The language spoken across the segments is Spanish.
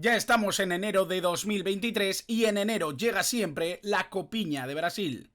Ya estamos en enero de 2023 y en enero llega siempre la Copiña de Brasil.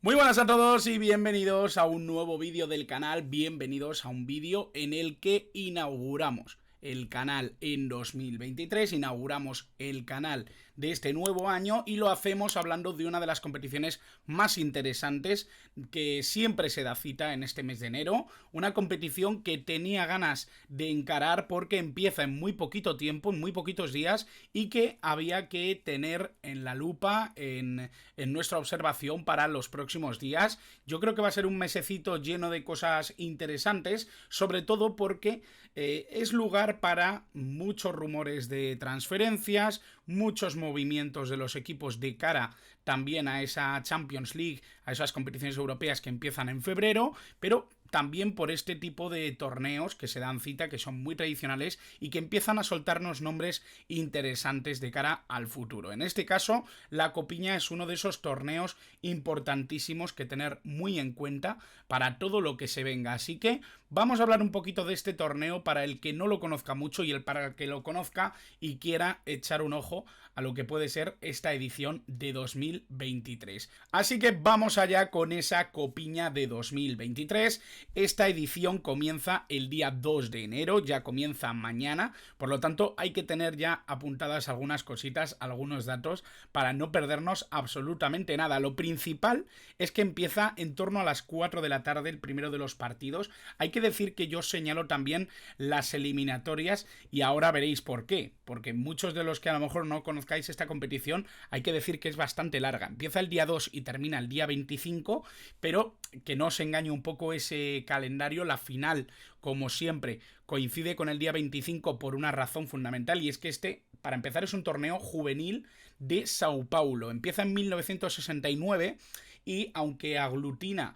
Muy buenas a todos y bienvenidos a un nuevo vídeo del canal, bienvenidos a un vídeo en el que inauguramos el canal en 2023, inauguramos el canal de este nuevo año y lo hacemos hablando de una de las competiciones más interesantes que siempre se da cita en este mes de enero, una competición que tenía ganas de encarar porque empieza en muy poquito tiempo, en muy poquitos días y que había que tener en la lupa, en nuestra observación para los próximos días. Yo creo que va a ser un mesecito lleno de cosas interesantes, sobre todo porque es lugar para muchos rumores de transferencias, muchos movimientos de los equipos de cara también a esa Champions League, a esas competiciones europeas que empiezan en febrero, pero también por este tipo de torneos que se dan cita, que son muy tradicionales y que empiezan a soltarnos nombres interesantes de cara al futuro. En este caso, la Copiña es uno de esos torneos importantísimos que tener muy en cuenta para todo lo que se venga. Así que vamos a hablar un poquito de este torneo para el que no lo conozca mucho y para el que lo conozca y quiera echar un ojo a lo que puede ser esta edición de 2023. Así que vamos allá con esa Copiña de 2023. Esta edición comienza el día 2 de enero, ya comienza mañana, por lo tanto hay que tener ya apuntadas algunas cositas, algunos datos para no perdernos absolutamente nada. Lo principal es que empieza en torno a las 4 de la tarde el primero de los partidos. Hay que decir que yo señalo también las eliminatorias y ahora veréis por qué, porque muchos de los que a lo mejor no conozcáis esta competición, hay que decir que es bastante larga. Empieza el día 2 y termina el día 25, pero que no os engañe un poco ese calendario. La final, como siempre, coincide con el día 25 por una razón fundamental, y es que para empezar, es un torneo juvenil de Sao Paulo. Empieza en 1969 y aunque aglutina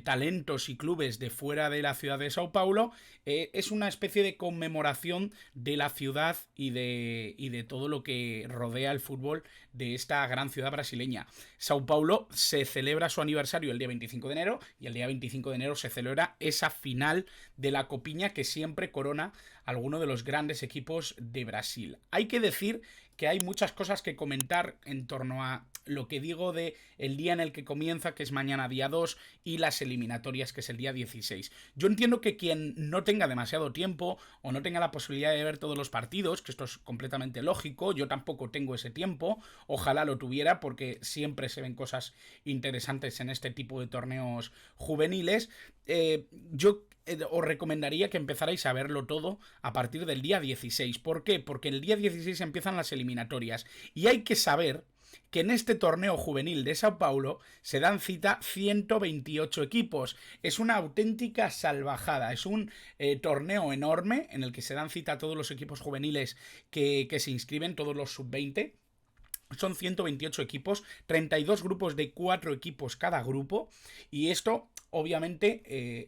talentos y clubes de fuera de la ciudad de Sao Paulo, es una especie de conmemoración de la ciudad y de todo lo que rodea el fútbol de esta gran ciudad brasileña. Sao Paulo se celebra su aniversario el día 25 de enero y el día 25 de enero se celebra esa final de la Copiña que siempre corona a alguno de los grandes equipos de Brasil. Hay que decir que hay muchas cosas que comentar en torno a lo que digo de el día en el que comienza, que es mañana día 2, y las eliminatorias, que es el día 16. Yo entiendo que quien no tenga demasiado tiempo o no tenga la posibilidad de ver todos los partidos, que esto es completamente lógico, yo tampoco tengo ese tiempo, ojalá lo tuviera porque siempre se ven cosas interesantes en este tipo de torneos juveniles, yo os recomendaría que empezarais a verlo todo a partir del día 16. ¿Por qué? Porque el día 16 empiezan las eliminatorias y hay que saber que en este torneo juvenil de Sao Paulo se dan cita 128 equipos. Es una auténtica salvajada, es un torneo enorme en el que se dan cita todos los equipos juveniles que se inscriben, todos los sub-20. Son 128 equipos, 32 grupos de 4 equipos cada grupo, y esto obviamente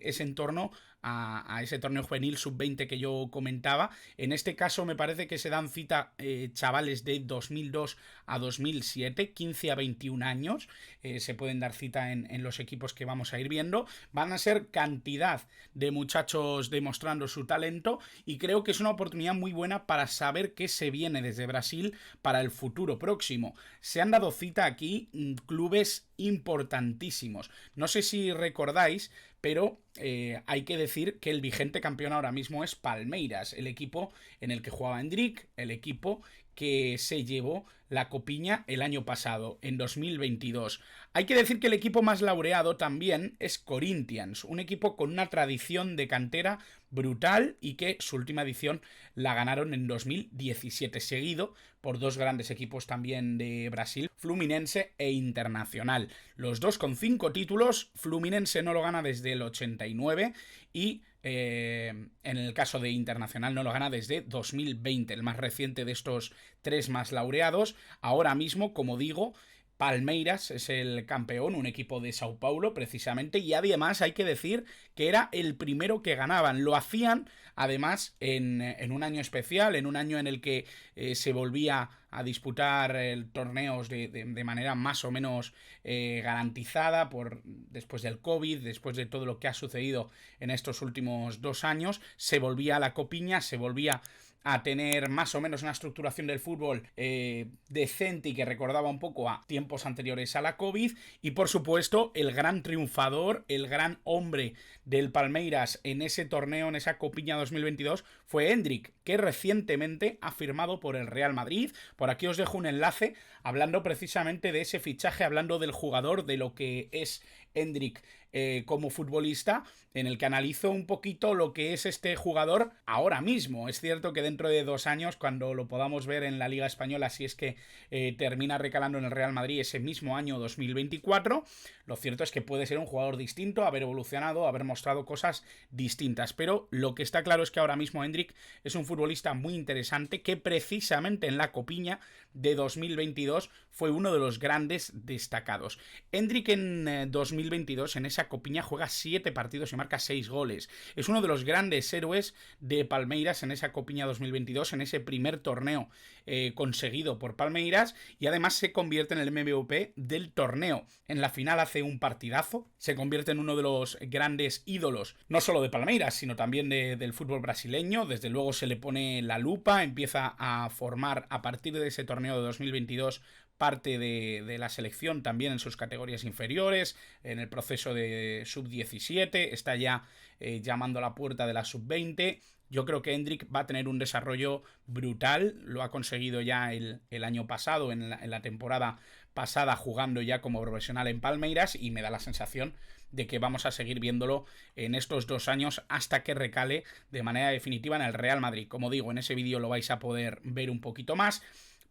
es en torno a ese torneo juvenil sub-20 que yo comentaba. En este caso me parece que se dan cita chavales de 2002 a 2007, 15 a 21 años, se pueden dar cita en los equipos que vamos a ir viendo. Van a ser cantidad de muchachos demostrando su talento y creo que es una oportunidad muy buena para saber qué se viene desde Brasil para el futuro próximo. Se han dado cita aquí clubes importantísimos. No sé si recordáis, pero hay que decir que el vigente campeón ahora mismo es Palmeiras, el equipo en el que jugaba Endrick, el equipo que se llevó la Copiña el año pasado, en 2022. Hay que decir que el equipo más laureado también es Corinthians, un equipo con una tradición de cantera brutal y que su última edición la ganaron en 2017, seguido por dos grandes equipos también de Brasil, Fluminense e Internacional. Los dos con 5 títulos, Fluminense no lo gana desde el 89 y en el caso de Internacional no lo gana desde 2020, el más reciente de estos 3 más laureados. Ahora mismo, como digo, Palmeiras es el campeón, un equipo de Sao Paulo precisamente, y además hay que decir que era el primero que ganaban. Lo hacían además en un año especial, en un año en el que se volvía a disputar torneos de manera más o menos garantizada después del COVID, después de todo lo que ha sucedido en estos últimos 2 años. Se volvía a la copiña, se volvía a tener más o menos una estructuración del fútbol decente y que recordaba un poco a tiempos anteriores a la COVID. Y por supuesto el gran triunfador, el gran hombre del Palmeiras en ese torneo, en esa Copiña 2022, fue Endrick, que recientemente ha firmado por el Real Madrid. Por aquí os dejo un enlace hablando precisamente de ese fichaje, hablando del jugador, de lo que es Endrick como futbolista, en el que analizo un poquito lo que es este jugador ahora mismo. Es cierto que dentro de 2 años, cuando lo podamos ver en la Liga Española, si es que termina recalando en el Real Madrid ese mismo año 2024, lo cierto es que puede ser un jugador distinto, haber evolucionado, haber mostrado cosas distintas, pero lo que está claro es que ahora mismo Endrick es un futbolista muy interesante que precisamente en la Copiña de 2022 fue uno de los grandes destacados. Endrick en 2022 en esa Copiña juega 7 partidos y marca 6 goles. Es uno de los grandes héroes de Palmeiras en esa Copiña 2022, en ese primer torneo conseguido por Palmeiras, y además se convierte en el MVP del torneo. En la final hace un partidazo, se convierte en uno de los grandes ídolos, no solo de Palmeiras, sino también del fútbol brasileño. Desde luego se le pone la lupa, empieza a formar a partir de ese torneo de 2022 parte de la selección también en sus categorías inferiores, en el proceso de sub-17, está ya llamando a la puerta de la sub-20. Yo creo que Endrick va a tener un desarrollo brutal, lo ha conseguido ya el año pasado, en la temporada pasada, jugando ya como profesional en Palmeiras, y me da la sensación de que vamos a seguir viéndolo en estos 2 años hasta que recale de manera definitiva en el Real Madrid. Como digo, en ese vídeo lo vais a poder ver un poquito más,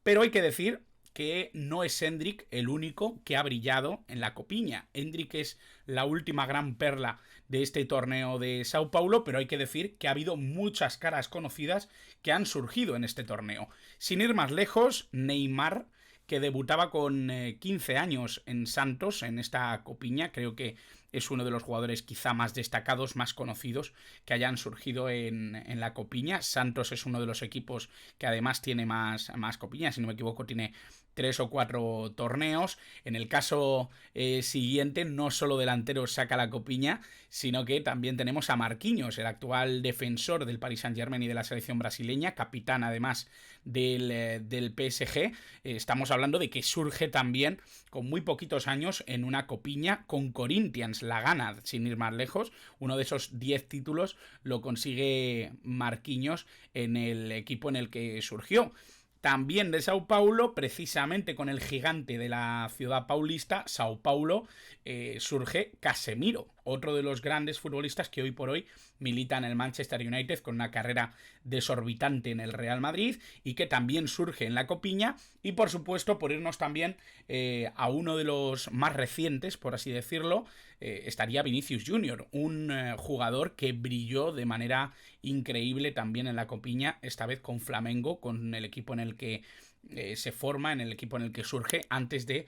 pero hay que decir que no es Endrick el único que ha brillado en la Copiña. Endrick es la última gran perla de este torneo de Sao Paulo, pero hay que decir que ha habido muchas caras conocidas que han surgido en este torneo. Sin ir más lejos, Neymar, que debutaba con 15 años en Santos, en esta Copiña, creo que es uno de los jugadores quizá más destacados, más conocidos que hayan surgido en la Copiña. Santos es uno de los equipos que además tiene más Copiñas, si no me equivoco tiene 3 o 4 torneos. En el caso siguiente, no solo delanteros saca la Copiña, sino que también tenemos a Marquinhos, el actual defensor del Paris Saint-Germain y de la selección brasileña, capitán además del PSG. Estamos hablando de que surge también con muy poquitos años en una Copiña con Corinthians, la gana, sin ir más lejos. Uno de esos 10 títulos lo consigue Marquinhos en el equipo en el que surgió. También de Sao Paulo, precisamente con el gigante de la ciudad paulista, Sao Paulo, surge Casemiro, otro de los grandes futbolistas que hoy por hoy milita en el Manchester United con una carrera desorbitante en el Real Madrid, y que también surge en la Copiña. Y por supuesto, por irnos también a uno de los más recientes, por así decirlo, estaría Vinicius Junior, un jugador que brilló de manera increíble también en la Copiña, esta vez con Flamengo, con el equipo en el que se forma, en el equipo en el que surge, antes de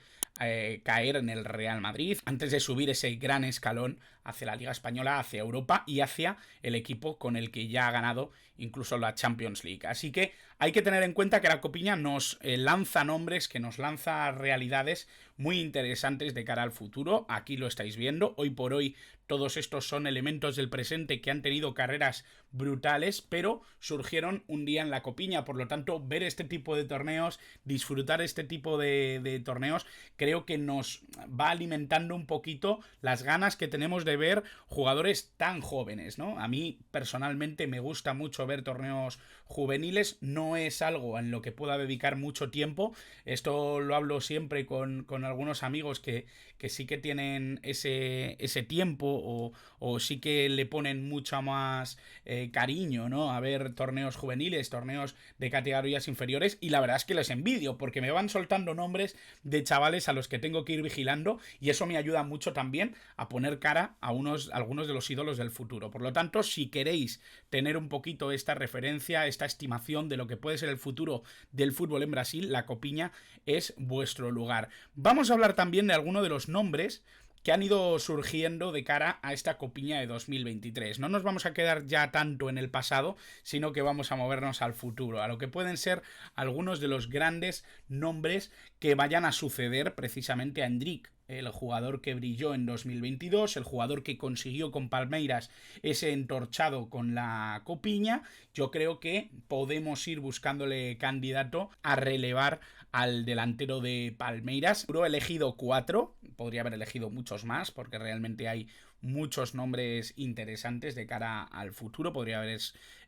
caer en el Real Madrid, antes de subir ese gran escalón hacia la Liga Española, hacia Europa y hacia el equipo con el que ya ha ganado incluso la Champions League. Así que hay que tener en cuenta que la Copiña nos lanza nombres, que nos lanza realidades muy interesantes de cara al futuro. Aquí lo estáis viendo, hoy por hoy todos estos son elementos del presente que han tenido carreras brutales, pero surgieron un día en la Copiña. Por lo tanto, ver este tipo de torneos, disfrutar este tipo de torneos, creo que nos va alimentando un poquito las ganas que tenemos de ver jugadores tan jóvenes, ¿no? A mí personalmente me gusta mucho ver torneos juveniles, no es algo en lo que pueda dedicar mucho tiempo. Esto lo hablo siempre con algunos amigos que sí que tienen ese tiempo o sí que le ponen mucho más cariño, ¿no?, a ver torneos juveniles, torneos de categorías inferiores, y la verdad es que les envidio porque me van soltando nombres de chavales a los que tengo que ir vigilando, y eso me ayuda mucho también a poner cara a algunos de los ídolos del futuro. Por lo tanto, si queréis tener un poquito esta referencia, esta estimación de lo que que puede ser el futuro del fútbol en Brasil, la Copiña es vuestro lugar. Vamos a hablar también de algunos de los nombres que han ido surgiendo de cara a esta Copiña de 2023. No nos vamos a quedar ya tanto en el pasado, sino que vamos a movernos al futuro, a lo que pueden ser algunos de los grandes nombres que vayan a suceder precisamente a Endrick, el jugador que brilló en 2022, el jugador que consiguió con Palmeiras ese entorchado con la Copiña. Yo creo que podemos ir buscándole candidato a relevar al delantero de Palmeiras. He elegido 4, podría haber elegido muchos más, porque realmente hay muchos nombres interesantes de cara al futuro. Podría haber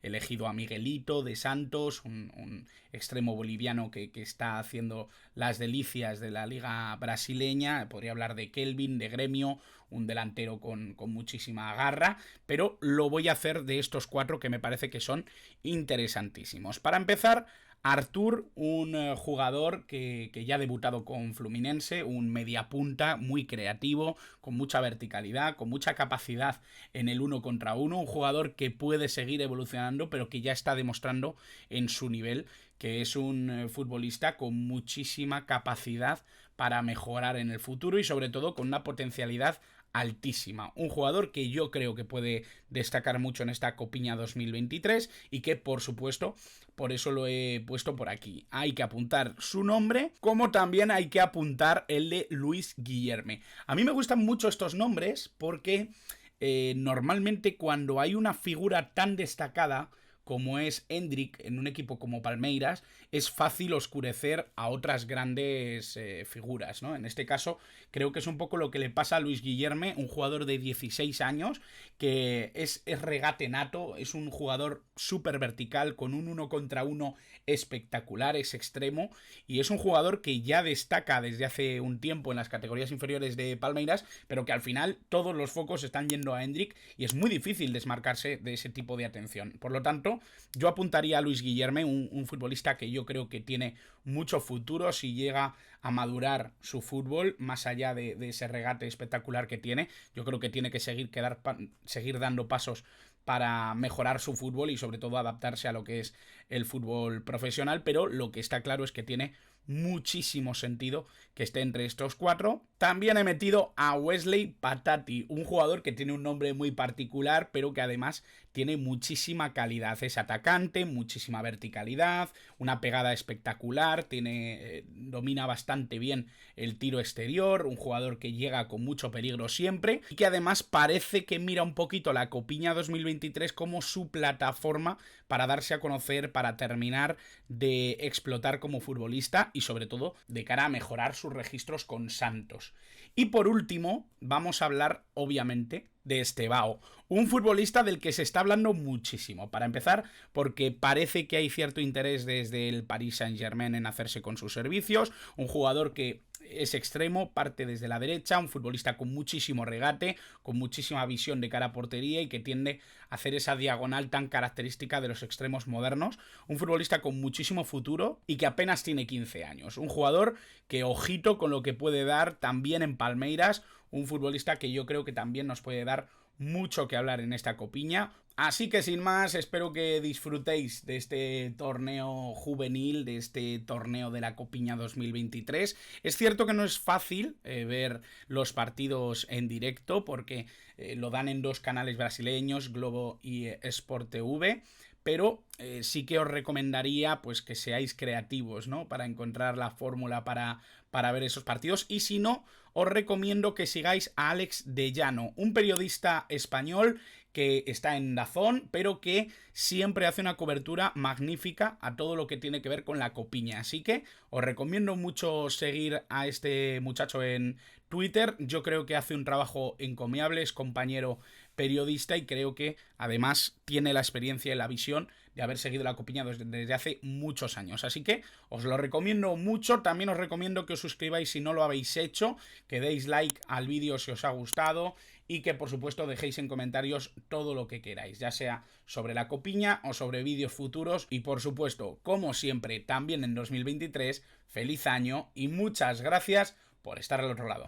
elegido a Miguelito de Santos, un extremo boliviano que está haciendo las delicias de la liga brasileña. Podría hablar de Kelvin, de Gremio, un delantero con muchísima garra, pero lo voy a hacer de estos 4 que me parece que son interesantísimos. Para empezar, Artur, un jugador que ya ha debutado con Fluminense, un mediapunta muy creativo, con mucha verticalidad, con mucha capacidad en el 1 contra 1, un jugador que puede seguir evolucionando, pero que ya está demostrando en su nivel que es un futbolista con muchísima capacidad para mejorar en el futuro y sobre todo con una potencialidad altísima. Un jugador que yo creo que puede destacar mucho en esta Copiña 2023 y que, por supuesto, por eso lo he puesto por aquí. Hay que apuntar su nombre, como también hay que apuntar el de Luis Guillerme. A mí me gustan mucho estos nombres porque normalmente cuando hay una figura tan destacada como es Endrick en un equipo como Palmeiras, es fácil oscurecer a otras grandes figuras, ¿no? En este caso, creo que es un poco lo que le pasa a Luis Guillerme, un jugador de 16 años, que es regate nato, es un jugador súper vertical, con un 1 contra 1 espectacular, es extremo, y es un jugador que ya destaca desde hace un tiempo en las categorías inferiores de Palmeiras, pero que al final todos los focos están yendo a Endrick, y es muy difícil desmarcarse de ese tipo de atención. Por lo tanto, yo apuntaría a Luis Guillerme, un futbolista que yo creo que tiene mucho futuro si llega a madurar su fútbol, más allá de ese regate espectacular que tiene. Yo creo que tiene que seguir dando pasos para mejorar su fútbol y sobre todo adaptarse a lo que es el fútbol profesional, pero lo que está claro es que tiene muchísimo sentido que esté entre estos 4. También he metido a Wesley Patati, un jugador que tiene un nombre muy particular, pero que además tiene muchísima calidad. Es atacante, muchísima verticalidad, una pegada espectacular, domina bastante bien el tiro exterior, un jugador que llega con mucho peligro siempre y que además parece que mira un poquito la Copiña 2023 como su plataforma para darse a conocer, para terminar de explotar como futbolista y sobre todo de cara a mejorar sus registros con Santos. Y por último, vamos a hablar obviamente de Estevao, un futbolista del que se está hablando muchísimo. Para empezar, porque parece que hay cierto interés desde el Paris Saint-Germain en hacerse con sus servicios, un jugador que es extremo, parte desde la derecha, un futbolista con muchísimo regate, con muchísima visión de cara a portería y que tiende a hacer esa diagonal tan característica de los extremos modernos. Un futbolista con muchísimo futuro y que apenas tiene 15 años. Un jugador que, ojito con lo que puede dar también en Palmeiras, un futbolista que yo creo que también nos puede dar mucho que hablar en esta Copiña. Así que sin más, espero que disfrutéis de este torneo juvenil, de este torneo de la Copiña 2023. Es cierto que no es fácil ver los partidos en directo porque lo dan en 2 canales brasileños, Globo y Sport TV, pero sí que os recomendaría pues que seáis creativos, ¿no? Para encontrar la fórmula para ver esos partidos, y si no, os recomiendo que sigáis a Alex de Llano, un periodista español que está en DAZN, pero que siempre hace una cobertura magnífica a todo lo que tiene que ver con la Copiña. Así que os recomiendo mucho seguir a este muchacho en Twitter. Yo creo que hace un trabajo encomiable, es compañero periodista y creo que además tiene la experiencia y la visión de haber seguido la Copiña desde hace muchos años. Así que os lo recomiendo mucho. También os recomiendo que os suscribáis si no lo habéis hecho, que deis like al vídeo si os ha gustado y que por supuesto dejéis en comentarios todo lo que queráis, ya sea sobre la Copiña o sobre vídeos futuros. Y por supuesto, como siempre, también en 2023, feliz año y muchas gracias por estar al otro lado.